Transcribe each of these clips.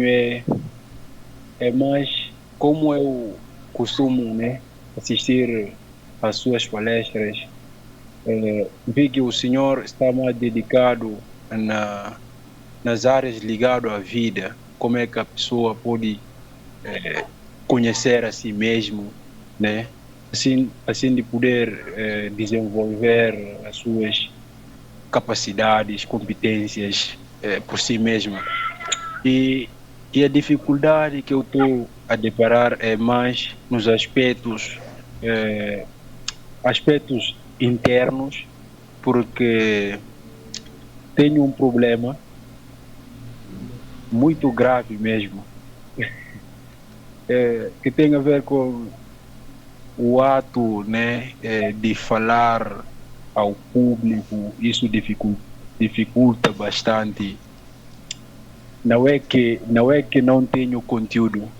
é, é mais como eu costumo, né, assistir às suas palestras, vi que o senhor está mais dedicado nas áreas ligadas à vida, como é que a pessoa pode conhecer a si mesmo, né? Assim de poder desenvolver as suas capacidades, competências por si mesmo. E, e a dificuldade que eu estou a deparar é mais nos eh, aspectos internos, porque tenho um problema muito grave mesmo, que tem a ver com o ato, né, de falar ao público. Isso dificulta bastante. Não é que não tenho conteúdo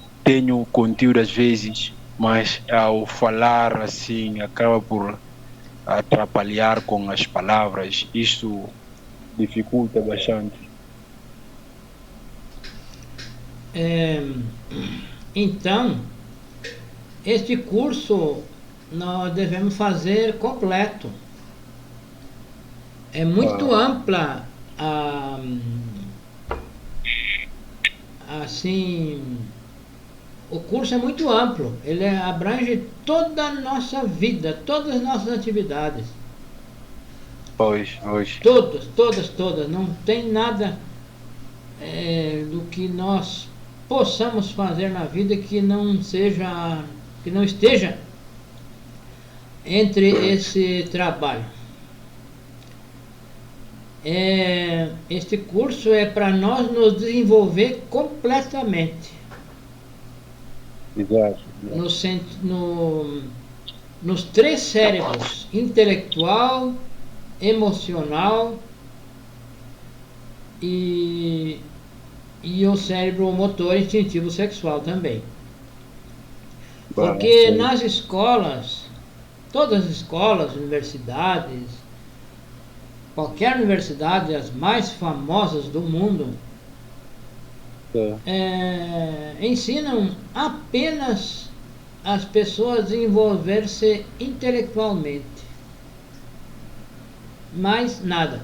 às vezes, mas ao falar assim acaba por atrapalhar com as palavras. Isso dificulta bastante. É, então, este curso nós devemos fazer completo. É muito Ah, ampla assim, o curso é muito amplo, ele abrange toda a nossa vida, todas as nossas atividades. pois. Todas, todas, todas. Não tem nada do que nós possamos fazer na vida que não esteja entre esse trabalho. Este curso é para nós nos desenvolver completamente Exato. no, no, nos três cérebros: intelectual, emocional e, e o cérebro motor instintivo sexual também. Porque Pois. nas escolas, todas as escolas, universidades, qualquer universidade, as mais famosas do mundo, ensinam apenas as pessoas a desenvolver-se intelectualmente. Mais nada.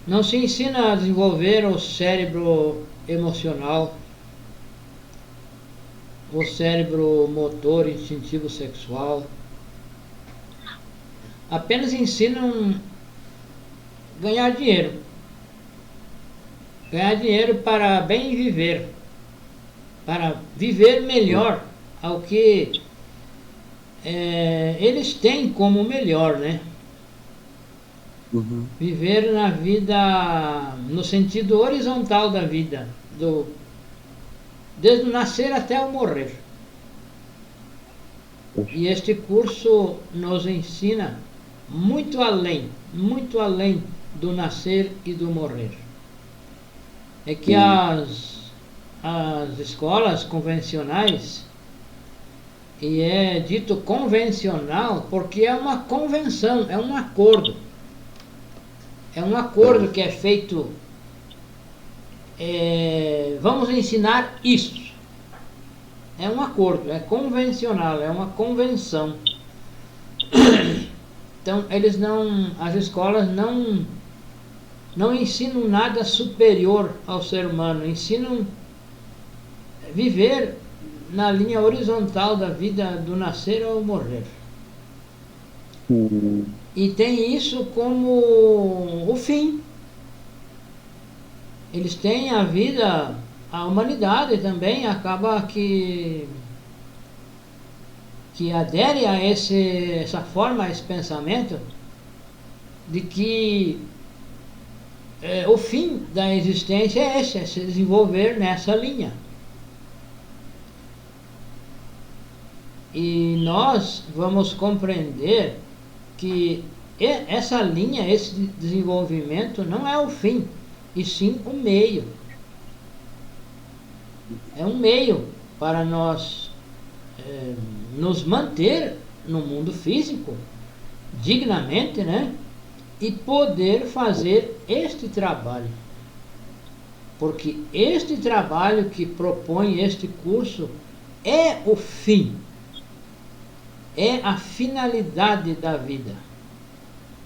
Não se ensina a desenvolver o cérebro emocional, o cérebro motor instintivo sexual. Apenas ensinam ganhar dinheiro. Ganhar dinheiro para bem viver. Para viver melhor ao que eles têm como melhor, né? Uhum. Viver na vida, no sentido horizontal da vida, desde o nascer até o morrer. E este curso nos ensina muito além do nascer e do morrer. É que as escolas convencionais, e é dito convencional porque é uma convenção, é um acordo. É um acordo que é feito, vamos ensinar isso. É um acordo, é convencional, é uma convenção. Então as escolas não ensinam nada superior ao ser humano, ensinam viver na linha horizontal da vida, do nascer ao morrer. E tem isso como o fim. Eles têm a vida, a humanidade também acaba que adere a essa forma, a esse pensamento de que o fim da existência é esse, é se desenvolver nessa linha. E nós vamos compreender que essa linha, esse desenvolvimento não é o fim, e sim o meio. É um meio para nós nos manter no mundo físico dignamente, né? E poder fazer este trabalho. Porque este trabalho que propõe este curso é o fim, é a finalidade da vida,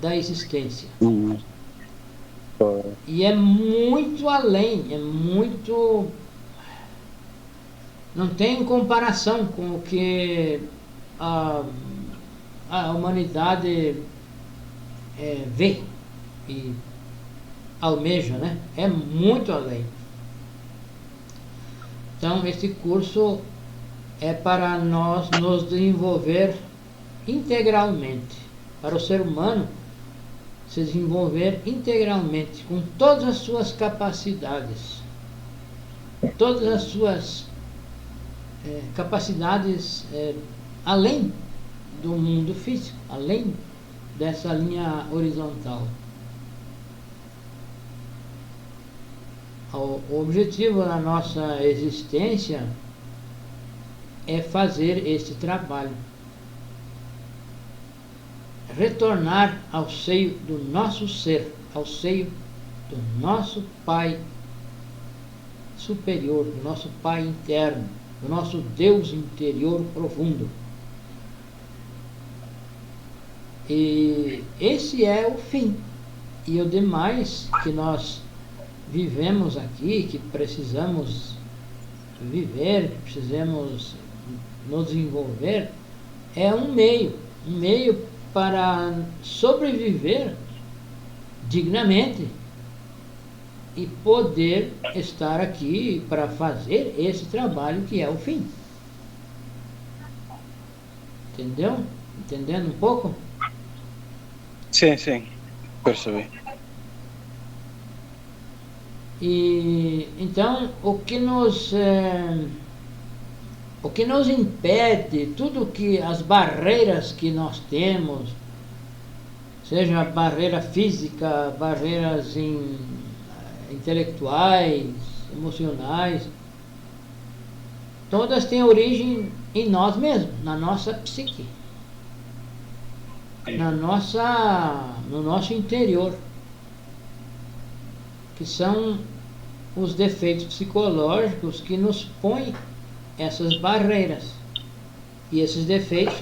da existência. E é muito além, é muito... Não tem comparação com o que a humanidade vê e almeja, né? É muito além. Então, esse curso é para nós nos desenvolver integralmente, para o ser humano se desenvolver integralmente, com todas as suas capacidades, todas as suas capacidades além do mundo físico, além dessa linha horizontal. O objetivo da nossa existência é fazer este trabalho, retornar ao seio do nosso ser, ao seio do nosso Pai superior, do nosso Pai interno, do nosso Deus interior profundo. E esse é o fim. E o demais que nós vivemos aqui, que precisamos viver, que precisamos nos desenvolver, é um meio para sobreviver dignamente e poder estar aqui para fazer esse trabalho que é o fim. Entendeu? Entendendo um pouco? Sim, percebi. E então o que nos impede, tudo que as barreiras que nós temos, seja barreira física, barreiras intelectuais, emocionais, todas têm origem em nós mesmos, na nossa psique, no nosso interior, que são os defeitos psicológicos que nos põem essas barreiras. E esses defeitos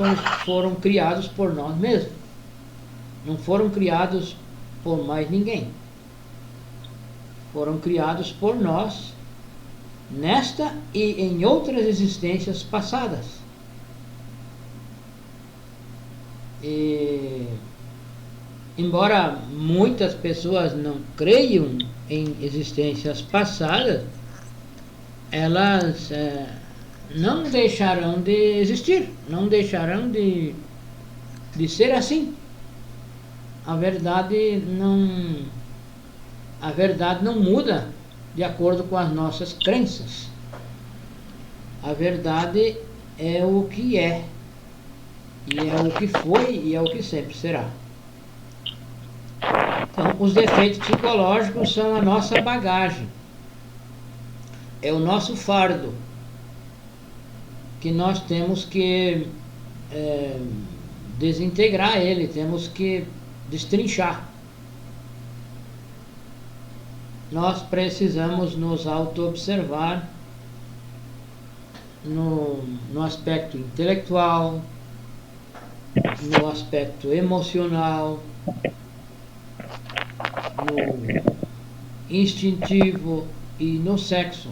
foram criados por nós mesmos, não foram criados por mais ninguém. Foram criados por nós nesta e em outras existências passadas. E, embora muitas pessoas não creiam em existências passadas, elas não deixarão de existir, não deixarão de ser assim. A verdade não muda de acordo com as nossas crenças. A verdade é o que é, e é o que foi, e é o que sempre será. Então, os defeitos psicológicos são a nossa bagagem, é o nosso fardo, que nós temos que desintegrar ele, temos que destrinchar. Nós precisamos nos auto-observar no aspecto intelectual, no aspecto emocional, no instintivo e no sexo.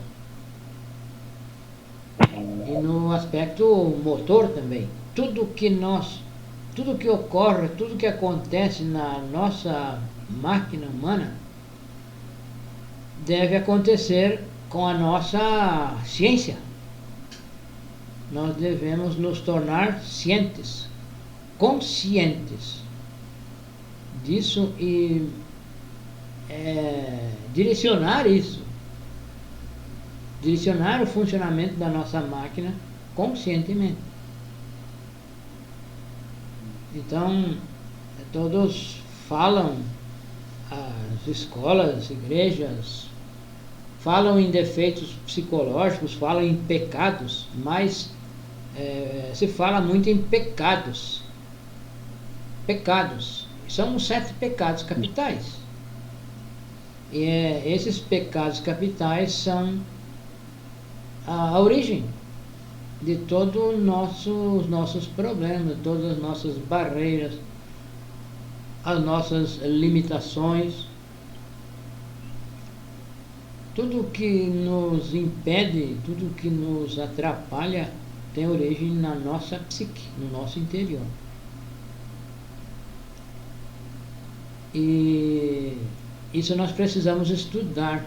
E no aspecto motor também. Tudo que ocorre, tudo que acontece na nossa máquina humana deve acontecer com a nossa ciência. Nós devemos nos tornar cientes, conscientes disso e direcionar isso, direcionar o funcionamento da nossa máquina conscientemente. Então, todos falam, as escolas, as igrejas, falam em defeitos psicológicos, falam em pecados, mas se fala muito em pecados. Pecados. São os 7 pecados capitais. E esses pecados capitais são a origem de todos os nossos problemas, todas as nossas barreiras, as nossas limitações. Tudo que nos impede, tudo que nos atrapalha tem origem na nossa psique, no nosso interior. E isso nós precisamos estudar,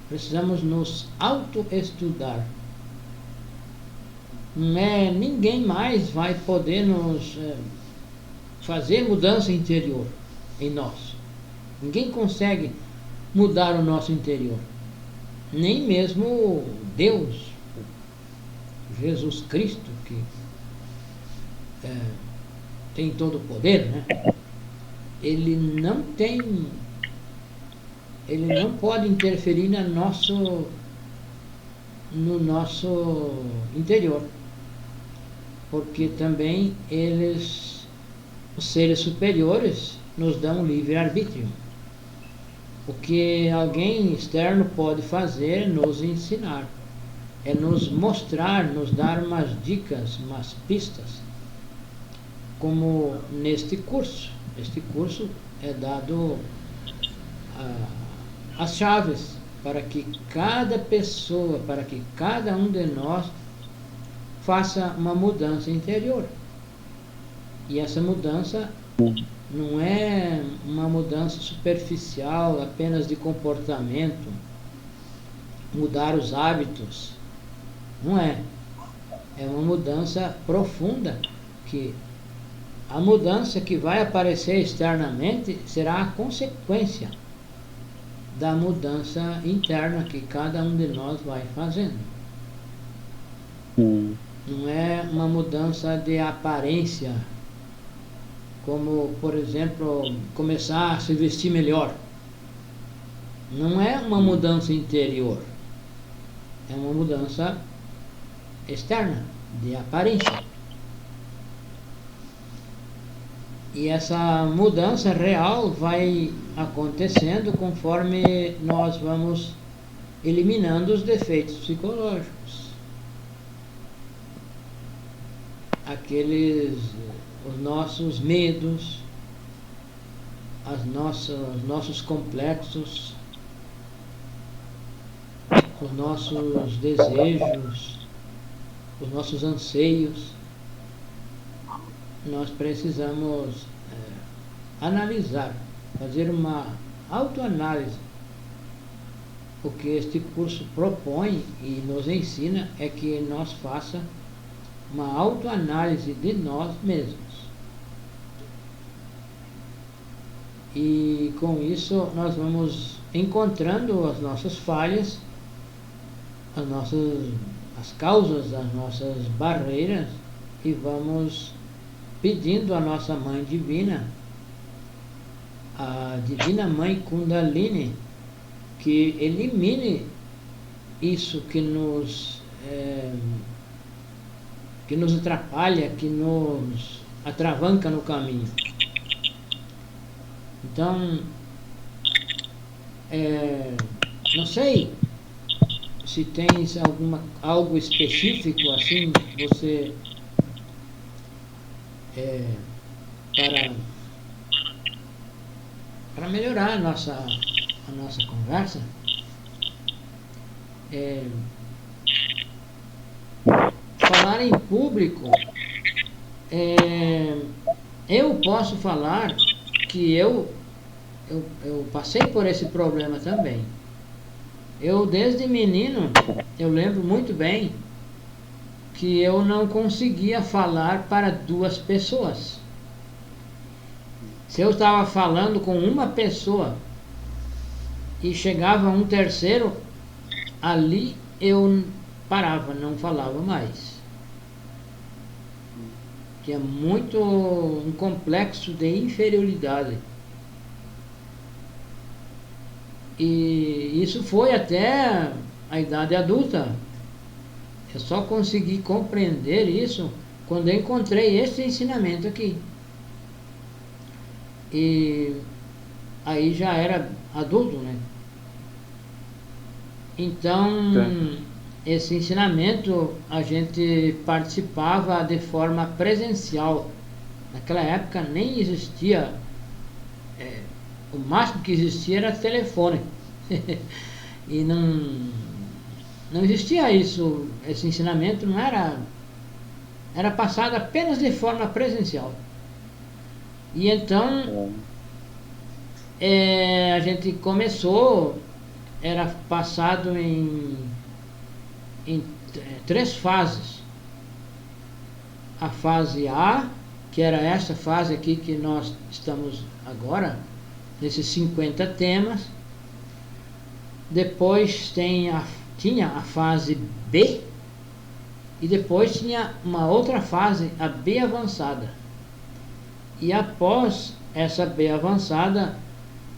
precisamos nos autoestudar. Ninguém mais vai poder nos fazer mudança interior em nós. Ninguém consegue mudar o nosso interior. Nem mesmo Deus, Jesus Cristo, que tem todo o poder, né? Ele não pode interferir no nosso interior, porque também os seres superiores, nos dão livre-arbítrio. O que alguém externo pode fazer é nos ensinar, é nos mostrar, nos dar umas dicas, umas pistas, como neste curso. Este curso é dado as chaves para que cada pessoa, para que cada um de nós faça uma mudança interior. E essa mudança não é uma mudança superficial, apenas de comportamento, mudar os hábitos. Não é. É uma mudança profunda, que a mudança que vai aparecer externamente será a consequência da mudança interna que cada um de nós vai fazendo. Não é uma mudança de aparência, como, por exemplo, começar a se vestir melhor. Não é uma mudança interior, é uma mudança externa, de aparência. E essa mudança real vai acontecendo conforme nós vamos eliminando os defeitos psicológicos. Os nossos medos, os nossos complexos, os nossos desejos, os nossos anseios. Nós precisamos analisar, fazer uma autoanálise. O que este curso propõe e nos ensina é que nós faça uma autoanálise de nós mesmos. E com isso nós vamos encontrando as nossas falhas, as causas das nossas barreiras, e vamos pedindo à nossa Mãe Divina, a Divina Mãe Kundalini, que elimine isso que nos atrapalha, que nos atravanca no caminho. Então, não sei se tens algo específico assim, você para melhorar a nossa conversa. Falar em público, eu posso falar que eu passei por esse problema também. Eu, desde menino, eu lembro muito bem que eu não conseguia falar para duas pessoas. Se eu estava falando com uma pessoa e chegava um terceiro, ali eu parava, não falava mais. Que é muito um complexo de inferioridade. E isso foi até a idade adulta. Eu só consegui compreender isso quando eu encontrei esse ensinamento aqui. E aí já era adulto, né? Então, esse ensinamento a gente participava de forma presencial. Naquela época nem existia, o máximo que existia era telefone. E não existia isso, esse ensinamento não era passado apenas de forma presencial. E então a gente começou, era passado em 3 fases. A fase A, que era essa fase aqui que nós estamos agora, nesses 50 temas. Depois tinha a fase B, e depois tinha uma outra fase, a B avançada. E após essa B avançada,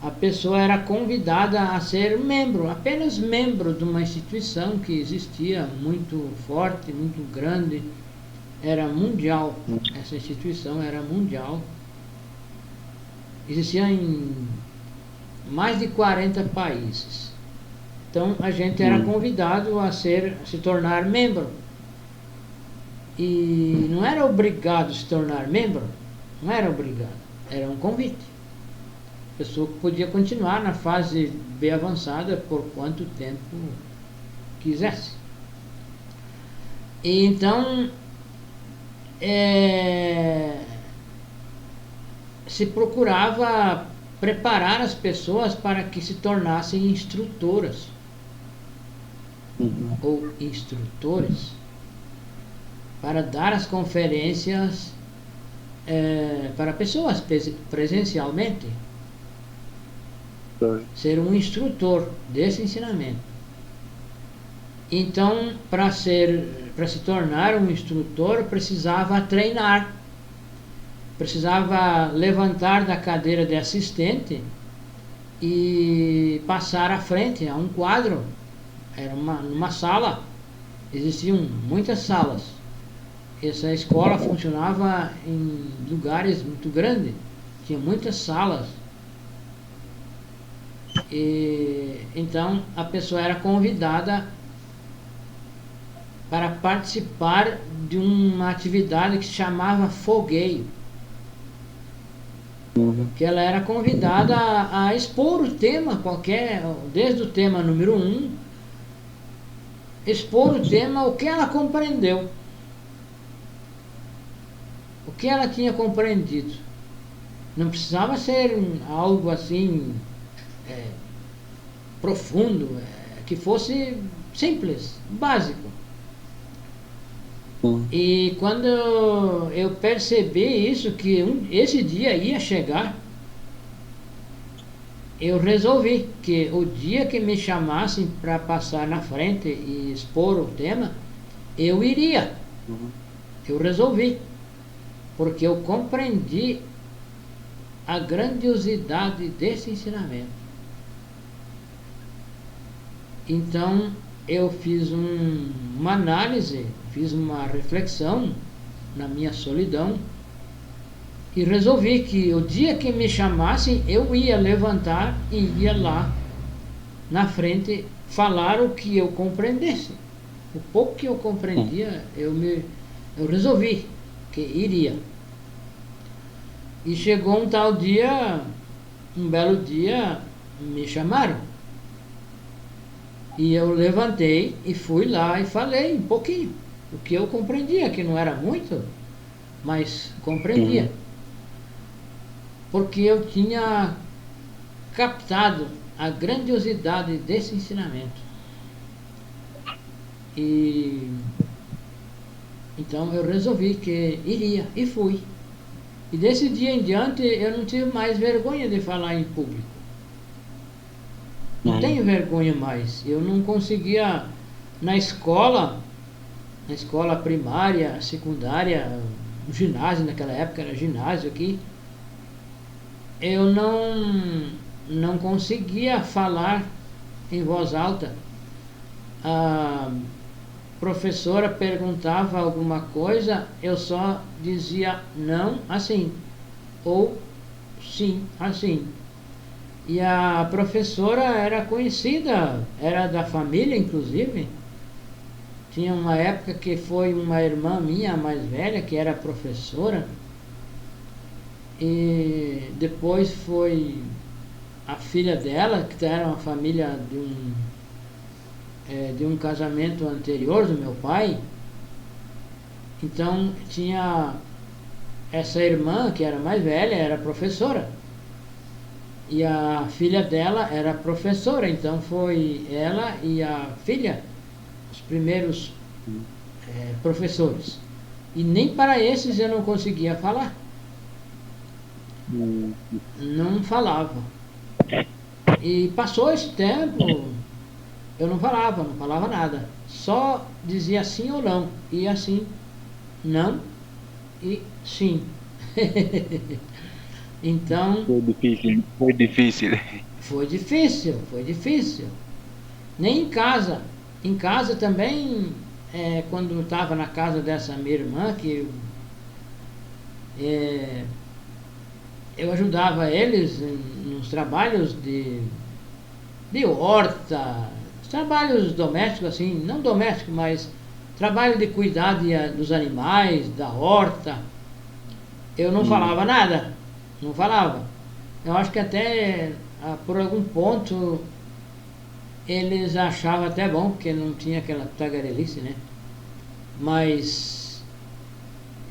a pessoa era convidada a ser membro, apenas membro de uma instituição que existia muito forte, muito grande, era mundial. Essa instituição era mundial. Existia em mais de 40 países. Então a gente era convidado a se tornar membro. E não era obrigado a se tornar membro, não era obrigado, era um convite. A pessoa podia continuar na fase B avançada por quanto tempo quisesse. E então se procurava preparar as pessoas para que se tornassem instrutoras ou instrutores, para dar as conferências para pessoas presencialmente, ser um instrutor desse ensinamento. Então, para se tornar um instrutor, precisava treinar, precisava levantar da cadeira de assistente e passar à frente a um quadro. Era numa sala, existiam muitas salas. Essa escola funcionava em lugares muito grandes, tinha muitas salas. E então a pessoa era convidada para participar de uma atividade que se chamava fogueio. Que ela era convidada a expor o tema qualquer, desde o tema número 1, expor o tema, o que ela compreendeu, o que ela tinha compreendido. Não precisava ser algo assim profundo, que fosse simples, básico. E quando eu percebi isso, que esse dia ia chegar, eu resolvi que o dia que me chamassem para passar na frente e expor o tema, eu iria. Eu resolvi, porque eu compreendi a grandiosidade desse ensinamento. Então eu fiz uma análise, fiz uma reflexão na minha solidão e resolvi que o dia que me chamassem eu ia levantar e ia lá na frente falar o que eu compreendesse. O pouco que eu compreendia, eu resolvi que iria. E chegou um tal dia, um belo dia, me chamaram. E eu levantei e fui lá e falei um pouquinho, o que eu compreendia, que não era muito, mas compreendia. Porque eu tinha captado a grandiosidade desse ensinamento. E então eu resolvi que iria, e fui. E desse dia em diante eu não tive mais vergonha de falar em público. Não tenho vergonha mais. Eu não conseguia, na escola primária, secundária, no ginásio, naquela época era ginásio aqui, eu não conseguia falar em voz alta. A professora perguntava alguma coisa, eu só dizia não assim, ou sim assim. E a professora era conhecida, era da família, inclusive. Tinha uma época que foi uma irmã minha, a mais velha, que era professora. E depois foi a filha dela, que era uma família de um casamento anterior do meu pai. Então tinha essa irmã, que era mais velha, era professora. E a filha dela era professora, então foi ela e a filha os primeiros professores. E nem para esses eu não conseguia falar. Não falava. E passou esse tempo, eu não falava nada. Só dizia sim ou não. E assim, não e sim. Então, Foi difícil. foi difícil. Nem em casa. Em casa também, quando eu estava na casa dessa minha irmã, que eu ajudava eles nos trabalhos de horta, trabalhos domésticos, assim, não domésticos, mas trabalho de cuidar dos animais, da horta. Eu não falava nada, não falava. Eu acho que até por algum ponto eles achavam até bom, porque não tinha aquela tagarelice, né? Mas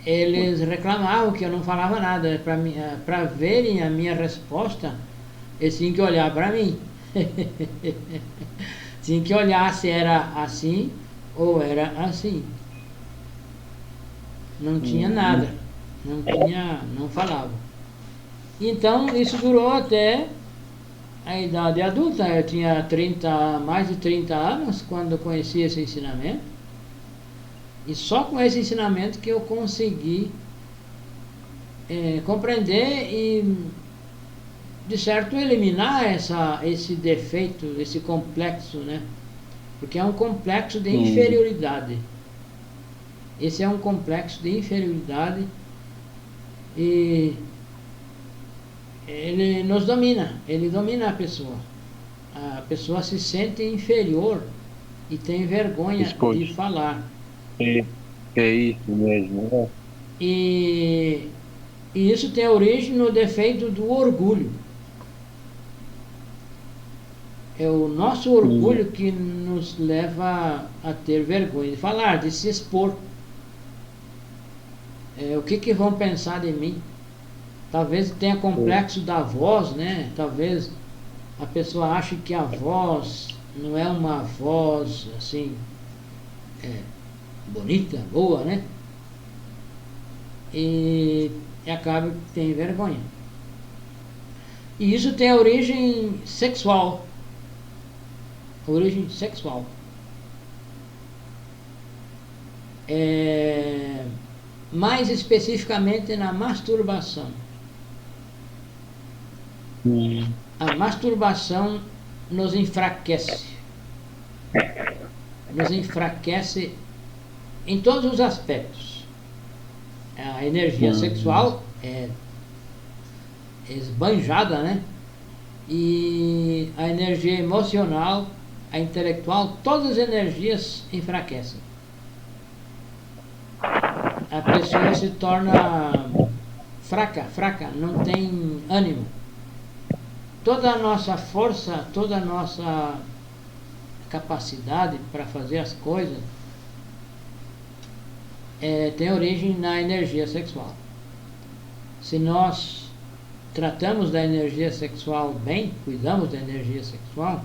eles reclamavam que eu não falava nada. Para verem a minha resposta, eles tinham que olhar para mim. Tinham que olhar se era assim ou era assim. Não tinha nada. Não falava. Então isso durou até a idade adulta. Eu tinha mais de 30 anos quando eu conheci esse ensinamento. E só com esse ensinamento que eu consegui compreender e, de certo, eliminar esse defeito, esse complexo, né? Porque é um complexo de inferioridade. Esse é um complexo de inferioridade e ele nos domina, ele domina a pessoa. A pessoa se sente inferior e tem vergonha de falar. É isso mesmo. E isso tem origem no defeito do orgulho. É o nosso orgulho que nos leva a ter vergonha de falar, de se expor. O que vão pensar de mim? Talvez tenha complexo da voz, né? Talvez a pessoa ache que a voz não é uma voz assim bonita, boa, né? E acaba que tem vergonha. E isso tem origem sexual. Origem sexual. Mais especificamente na masturbação. A masturbação nos enfraquece. Nos enfraquece em todos os aspectos. A energia sexual é esbanjada, né? E a energia emocional, a intelectual, todas as energias enfraquecem. A pessoa se torna fraca, não tem ânimo. Toda a nossa força, toda a nossa capacidade para fazer as coisas tem origem na energia sexual. Se nós tratamos da energia sexual bem, cuidamos da energia sexual,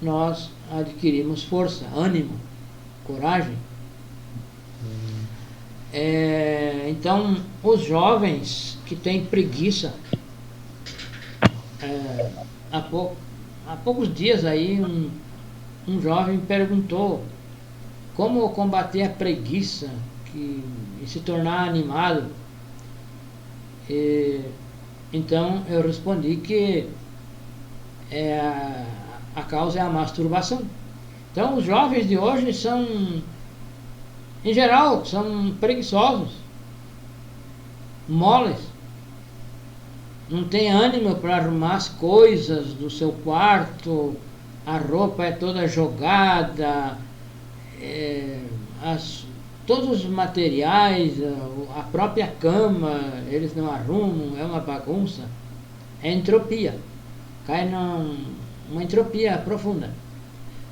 nós adquirimos força, ânimo, coragem. Então, os jovens que têm preguiça, há poucos dias aí um jovem perguntou como combater a preguiça e se tornar animado. Então eu respondi que a causa é a masturbação. Então os jovens de hoje em geral, são preguiçosos, moles. não tem ânimo para arrumar as coisas do seu quarto, a roupa é toda jogada, todos os materiais, a própria cama, eles não arrumam, é uma bagunça. É entropia, cai numa entropia profunda.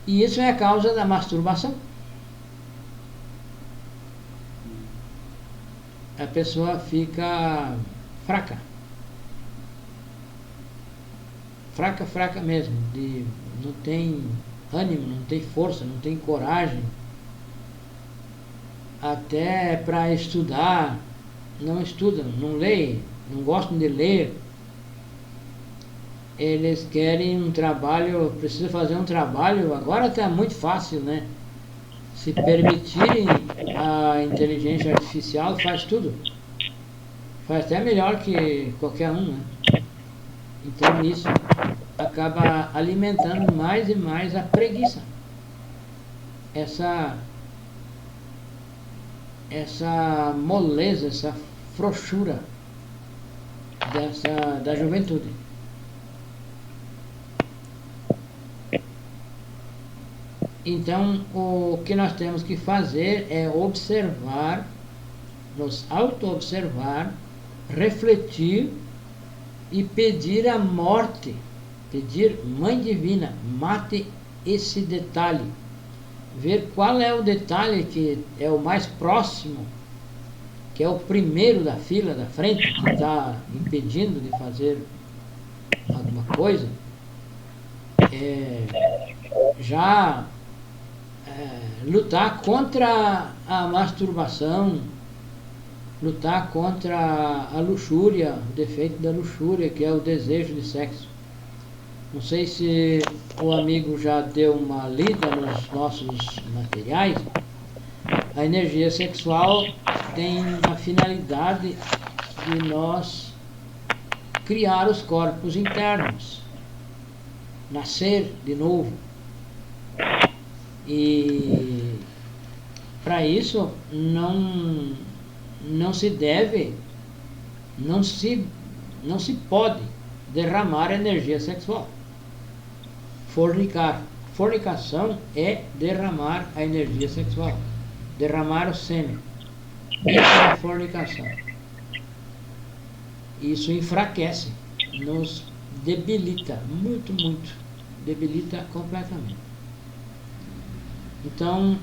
E isso é a causa da masturbação. A pessoa fica fraca. Fraca mesmo, não tem ânimo, não tem força, não tem coragem. Até para estudar, não estudam, não leem, não gostam de ler. Eles querem um trabalho, precisa fazer um trabalho, agora está muito fácil, né? Se permitirem, a inteligência artificial faz tudo. Faz até melhor que qualquer um, né? Então isso acaba alimentando mais e mais a preguiça. Essa moleza, essa frouxura da juventude. Então, o que nós temos que fazer é observar, nos auto-observar, refletir e pedir a morte, pedir, Mãe Divina, mate esse detalhe. Ver qual é o detalhe que é o mais próximo, que é o primeiro da fila da frente, que está impedindo de fazer alguma coisa. Lutar contra a masturbação, lutar contra a luxúria, o defeito da luxúria, que é o desejo de sexo. Não sei se o amigo já deu uma lida nos nossos materiais. A energia sexual tem a finalidade de nós criar os corpos internos, nascer de novo. E para isso não se deve, não se pode derramar energia sexual. Fornicar. Fornicação é derramar a energia sexual, derramar o sêmen. Isso é fornicação. Isso enfraquece, nos debilita muito, debilita completamente. Então,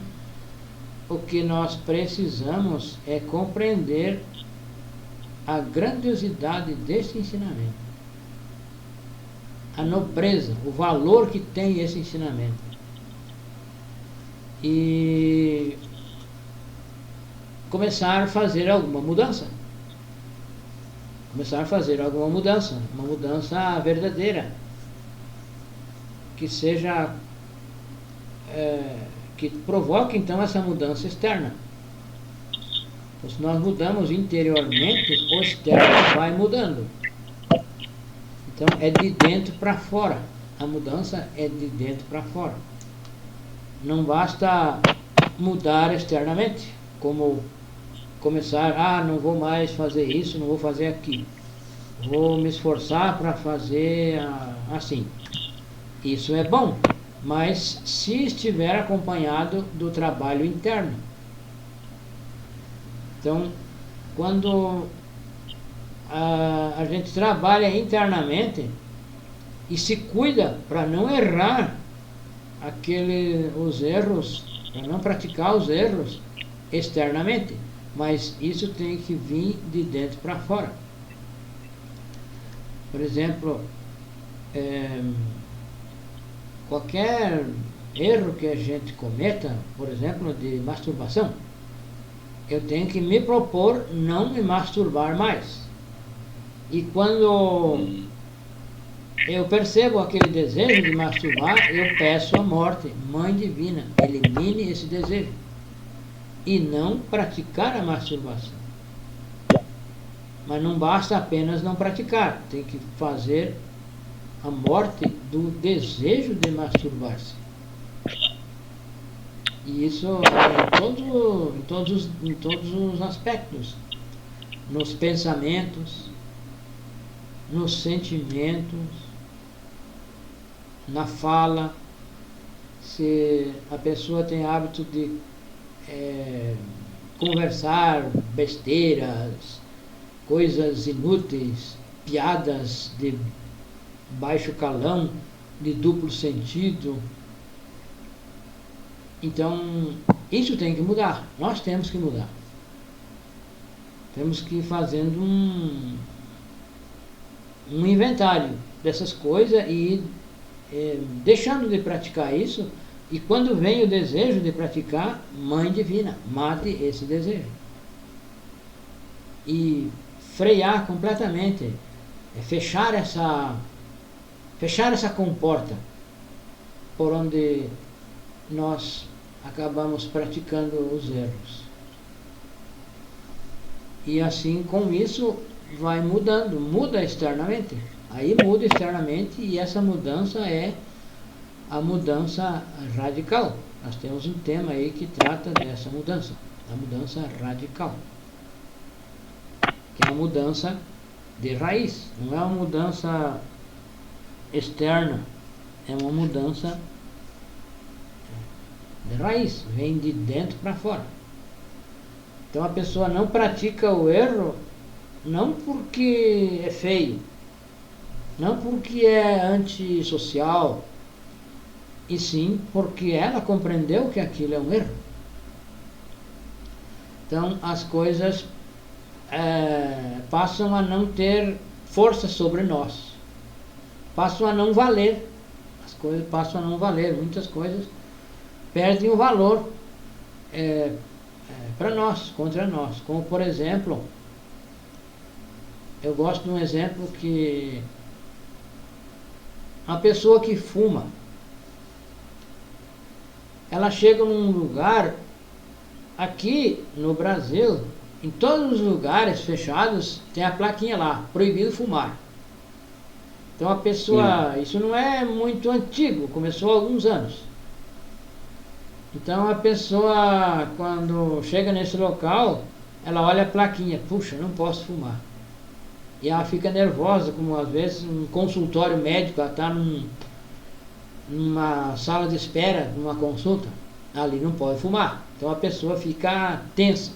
o que nós precisamos é compreender a grandiosidade desse ensinamento, a nobreza, o valor que tem esse ensinamento. E começar a fazer alguma mudança. Uma mudança verdadeira, que seja, que provoque então essa mudança externa. Então, se nós mudamos interiormente, o externo vai mudando. Então é de dentro para fora. A mudança é de dentro para fora. Não basta mudar externamente, como começar, não vou mais fazer isso, não vou fazer aquilo. Vou me esforçar para fazer assim. Isso é bom, mas se estiver acompanhado do trabalho interno. Então, quando a gente trabalha internamente e se cuida para não errar os erros, para não praticar os erros externamente, mas isso tem que vir de dentro para fora. Por exemplo, qualquer erro que a gente cometa, por exemplo, de masturbação, eu tenho que me propor não me masturbar mais. E quando eu percebo aquele desejo de masturbar, eu peço a morte. Mãe Divina, elimine esse desejo. E não praticar a masturbação. Mas não basta apenas não praticar, tem que fazer a morte do desejo de masturbar-se. E isso em todos os aspectos. Nos pensamentos, nos sentimentos, na fala. Se a pessoa tem hábito de conversar besteiras, coisas inúteis, piadas de baixo calão, de duplo sentido, então isso tem que mudar. Nós temos que mudar. Temos que ir fazendo um inventário dessas coisas e deixando de praticar isso. E quando vem o desejo de praticar, Mãe Divina, mate esse desejo. E frear completamente, fechar essa comporta por onde nós acabamos praticando os erros. E assim, com isso, vai mudando, muda externamente. Aí muda externamente e essa mudança é a mudança radical. Nós temos um tema aí que trata dessa mudança, a mudança radical, que é a mudança de raiz, não é uma mudança externa, é uma mudança de raiz, vem de dentro para fora. Então a pessoa não pratica o erro não porque é feio, não porque é antissocial, e sim porque ela compreendeu que aquilo é um erro. Então as coisas passam a não ter força sobre nós, passam a não valer, as coisas passam a não valer, muitas coisas perdem o valor para nós, contra nós. Como por exemplo, eu gosto de um exemplo que a pessoa que fuma, ela chega num lugar, aqui no Brasil, em todos os lugares fechados, tem a plaquinha lá, proibido fumar. Então a pessoa, isso não é muito antigo, começou há alguns anos. Então a pessoa, quando chega nesse local, ela olha a plaquinha, puxa, não posso fumar. E ela fica nervosa, como às vezes um consultório médico, ela está numa sala de espera, numa consulta, ali não pode fumar. Então a pessoa fica tensa,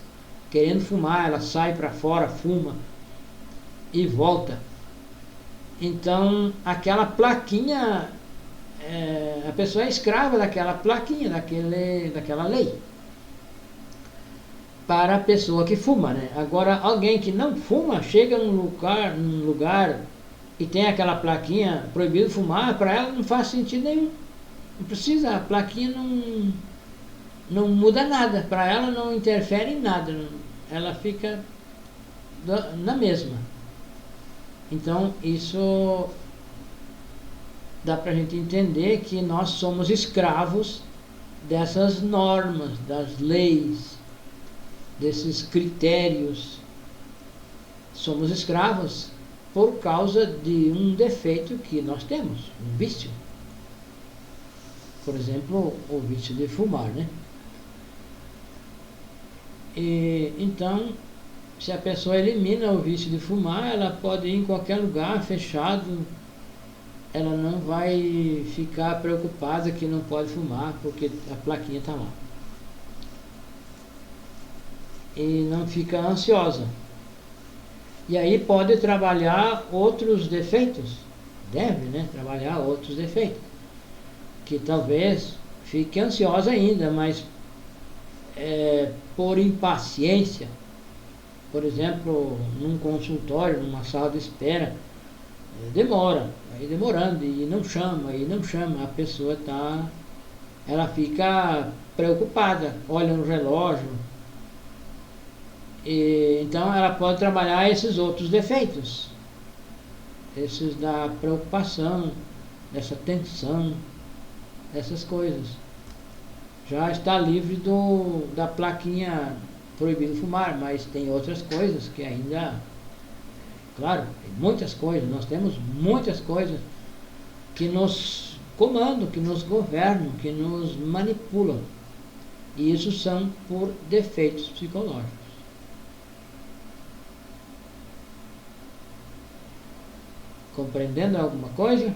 querendo fumar, ela sai para fora, fuma e volta. Então aquela plaquinha, a pessoa é escrava daquela plaquinha, daquela lei, para a pessoa que fuma, né? Agora alguém que não fuma, chega num lugar e tem aquela plaquinha proibido fumar, para ela não faz sentido nenhum. Não precisa, a plaquinha não muda nada, para ela não interfere em nada, ela fica na mesma. Então isso dá para a gente entender que nós somos escravos dessas normas, das leis, desses critérios. Somos escravos por causa de um defeito que nós temos, um vício. Por exemplo, o vício de fumar, né? E então, se a pessoa elimina o vício de fumar, ela pode ir em qualquer lugar fechado, ela não vai ficar preocupada que não pode fumar, porque a plaquinha está lá. E não fica ansiosa. E aí pode trabalhar outros defeitos, deve, né? Trabalhar outros defeitos, que talvez fique ansiosa ainda, mas por impaciência, por exemplo, num consultório, numa sala de espera, demora, aí demorando, e não chama, a pessoa ela fica preocupada, olha no relógio, e então ela pode trabalhar esses outros defeitos, esses da preocupação, dessa tensão, dessas coisas. Já está livre da plaquinha proibido fumar, mas tem outras coisas que ainda, claro, tem muitas coisas, nós temos muitas coisas que nos comandam, que nos governam, que nos manipulam, e isso são por defeitos psicológicos. Compreendendo alguma coisa?